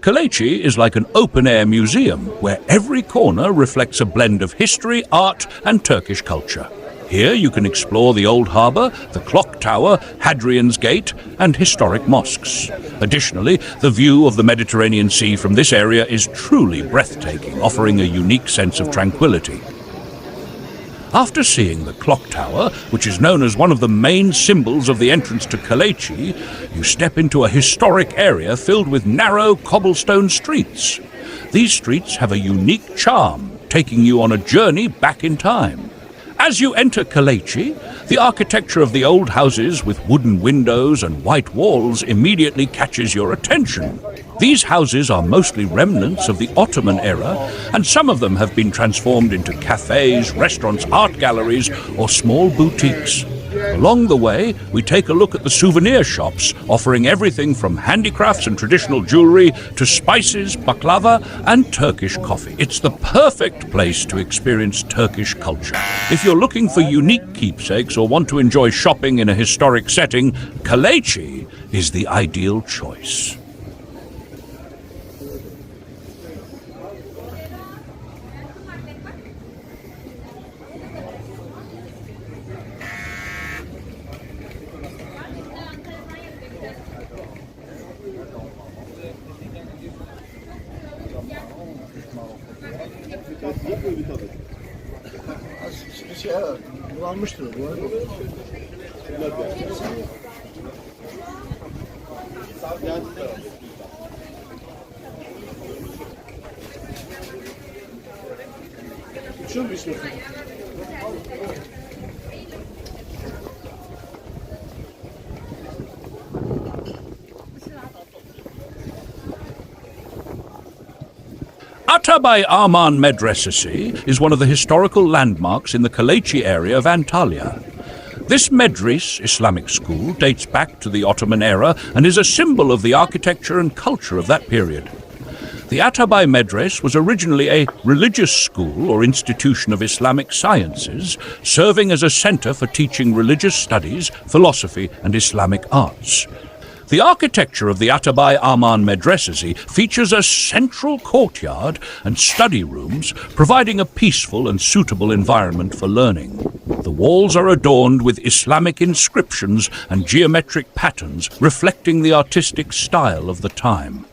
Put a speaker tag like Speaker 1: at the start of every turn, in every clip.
Speaker 1: Kaleiçi is like an open-air museum where every corner reflects a blend of history, art and Turkish culture. Here you can explore the old harbour, the clock tower, Hadrian's Gate and historic mosques. Additionally, the view of the Mediterranean Sea from this area is truly breathtaking, offering a unique sense of tranquility. After seeing the clock tower, which is known as one of the main symbols of the entrance to Kaleiçi, you step into a historic area filled with narrow cobblestone streets. These streets have a unique charm, taking you on a journey back in time. As you enter Kaleiçi, the architecture of the old houses with wooden windows and white walls immediately catches your attention. These houses are mostly remnants of the Ottoman-era, and some of them have been transformed into cafés, restaurants, art galleries, or small boutiques. Along the way, we take a look at the souvenir shops, offering everything from handicrafts and traditional jewelry to spices, baklava, and Turkish coffee. It's the perfect place to experience Turkish culture. If you're looking for unique keepsakes or want to enjoy shopping in a historic setting, Kaleiçi is the ideal choice.
Speaker 2: Kullanmıştır bu arada. Uçuyor mu işte?
Speaker 1: Atabay Armağan Medresesi is one of the historical landmarks in the Kaleiçi area of Antalya. This Medres Islamic school dates back to the Ottoman-era and is a symbol of the architecture and culture of that period. The Atabay Medres was originally a religious school or institution of Islamic sciences, serving as a center for teaching religious studies, philosophy and Islamic arts. The architecture of the Atabay Armağan Medresesi features a central courtyard and study rooms, providing a peaceful and suitable environment for learning. The walls are adorned with Islamic inscriptions and geometric patterns reflecting the artistic style of the time.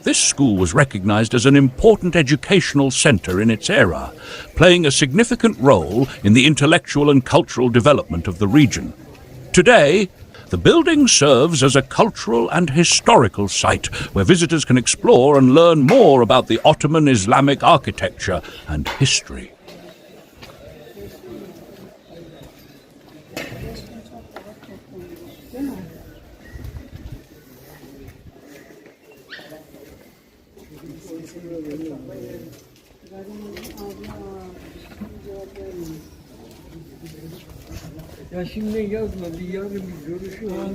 Speaker 1: This school was recognized as an important educational center in its era, playing a significant role in the intellectual and cultural development of the region. Today, the building serves as a cultural and historical site where visitors can explore and learn more about the Ottoman Islamic architecture and history.
Speaker 3: Ya şimdi yazma, bir yarın bir görüşürüz.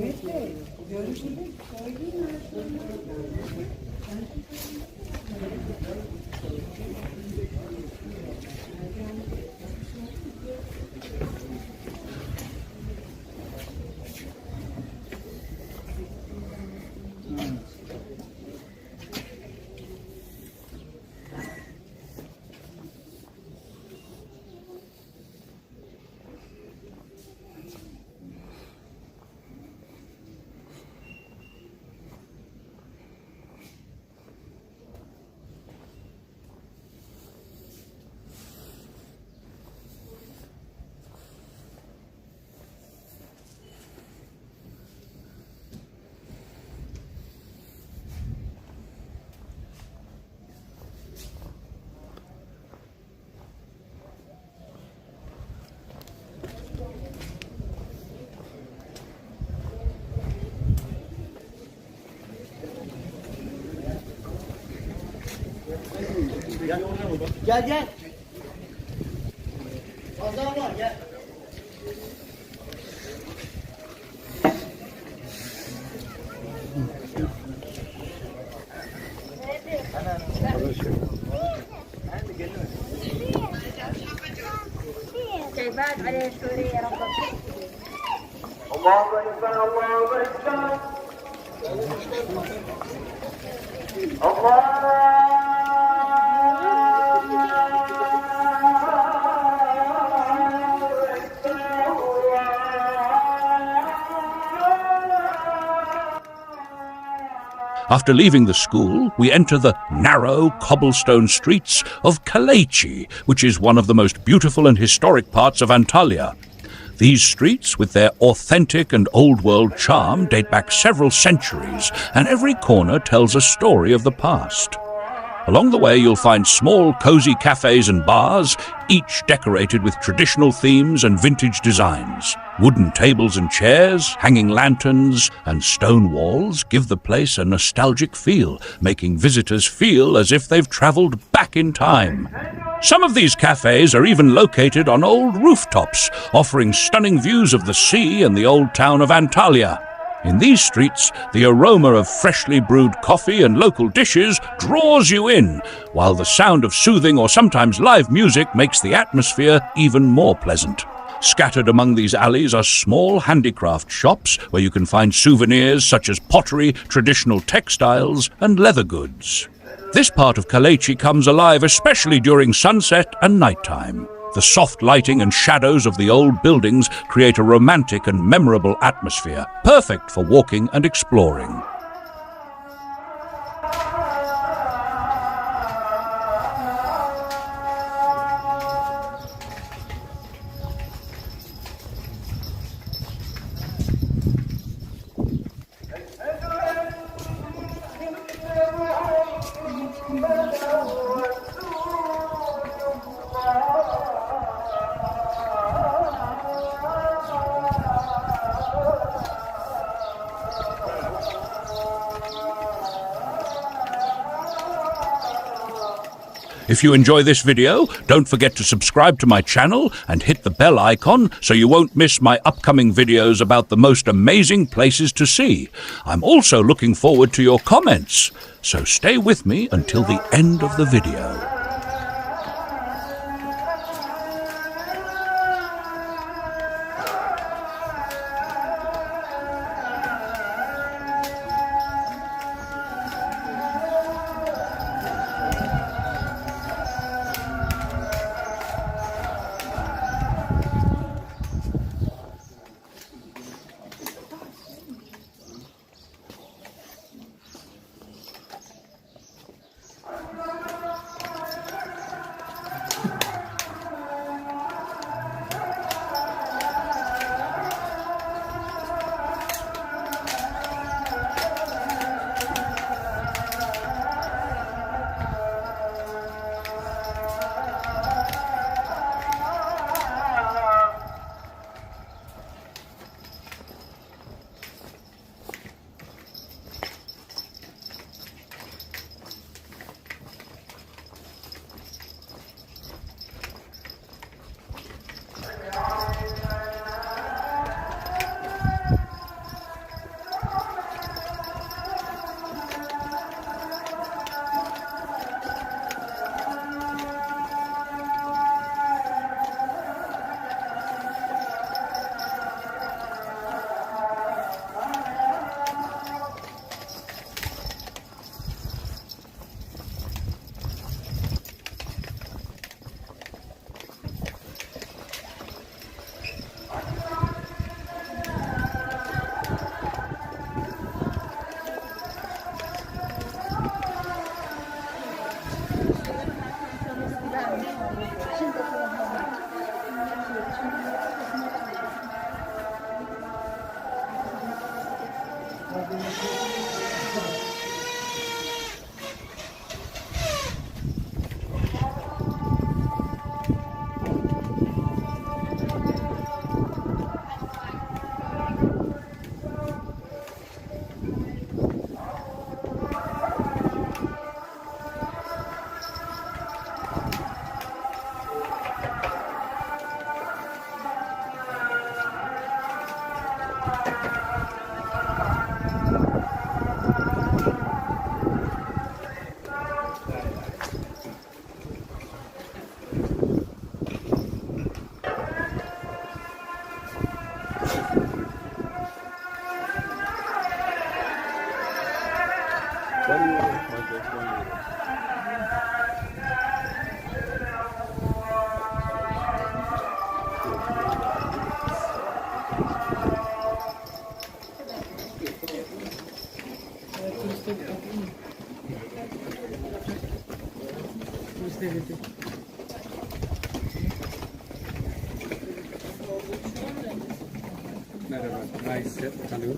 Speaker 2: Gel gel. Azar var gel.
Speaker 4: Allahu Ekber, Allahu Ekber.
Speaker 1: After leaving the school, we enter the narrow cobblestone streets of Kaleiçi, which is one of the most beautiful and historic parts of Antalya. These streets, with their authentic and old-world charm, date back several centuries, and every corner tells a story of the past. Along the way, you'll find small, cozy cafes and bars, each decorated with traditional themes and vintage designs. Wooden tables and chairs, hanging lanterns, and stone walls give the place a nostalgic feel, making visitors feel as if they've traveled back in time. Some of these cafes are even located on old rooftops, offering stunning views of the sea and the old town of Antalya. In these streets, the aroma of freshly brewed coffee and local dishes draws you in, while the sound of soothing or sometimes live music makes the atmosphere even more pleasant. Scattered among these alleys are small handicraft shops where you can find souvenirs such as pottery, traditional textiles, and leather goods. This part of Kaleiçi comes alive especially during sunset and nighttime. The soft lighting and shadows of the old buildings create a romantic and memorable atmosphere, perfect for walking and exploring. If you enjoy this video, don't forget to subscribe to my channel and hit the bell icon so you won't miss my upcoming videos about the most amazing places to see. I'm also looking forward to your comments, so stay with me until the end of the video.
Speaker 4: Merhaba, nice, tanıyor.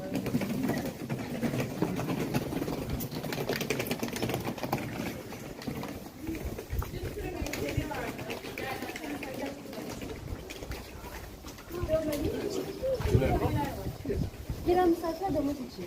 Speaker 5: Gelen misafirler damat için.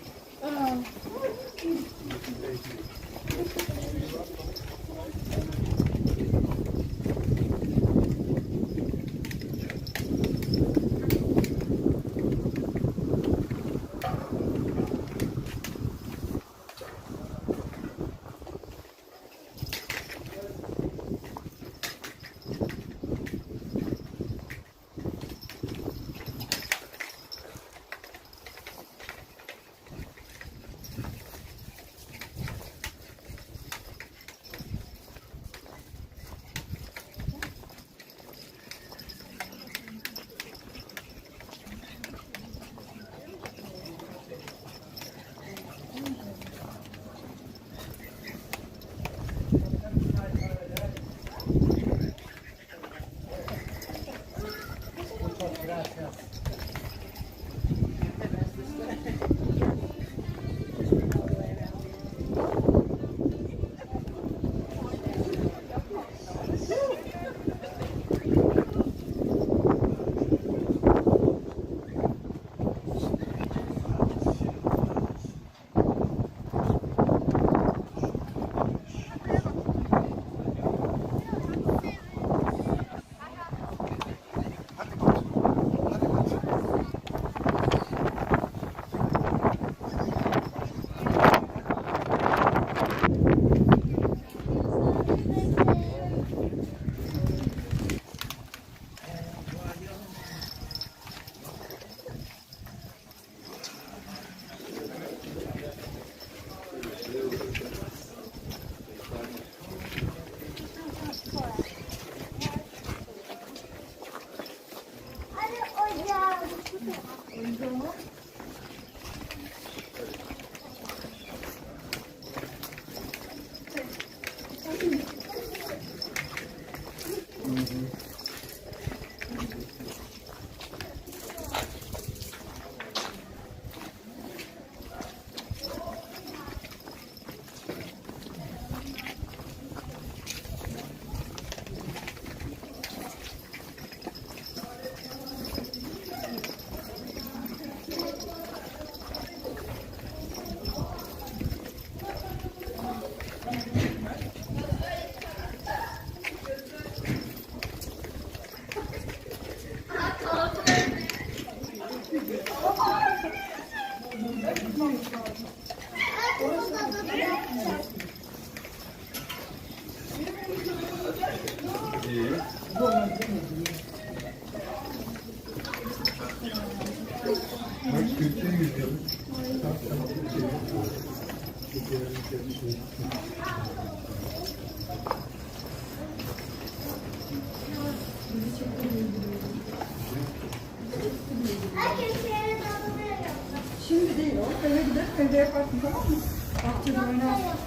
Speaker 6: Şimdi değil o. Eve gidelim, evde yaparsın, tamam mı? Bahçede oynarsın.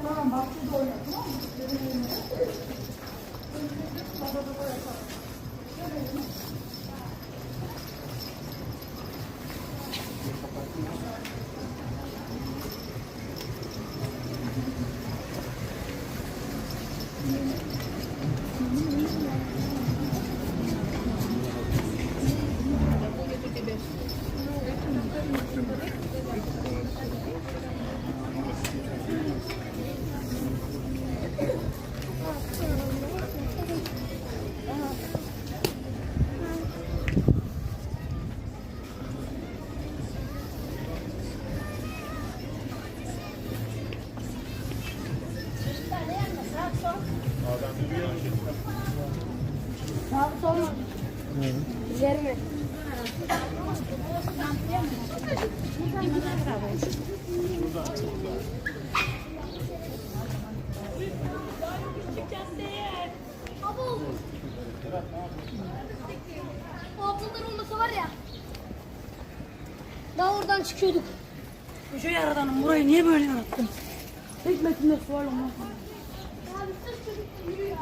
Speaker 6: Tamam, bahçede oyna, tamam mı? Odada da yaparsın.
Speaker 5: Üzerine.
Speaker 7: O ablalar olmasa var ya. Daha oradan çıkıyorduk.
Speaker 8: Koca yaradanım burayı niye böyle yarattın? Hikmetinde sual olmaz.
Speaker 7: Abi sırf çocuk yürüyor.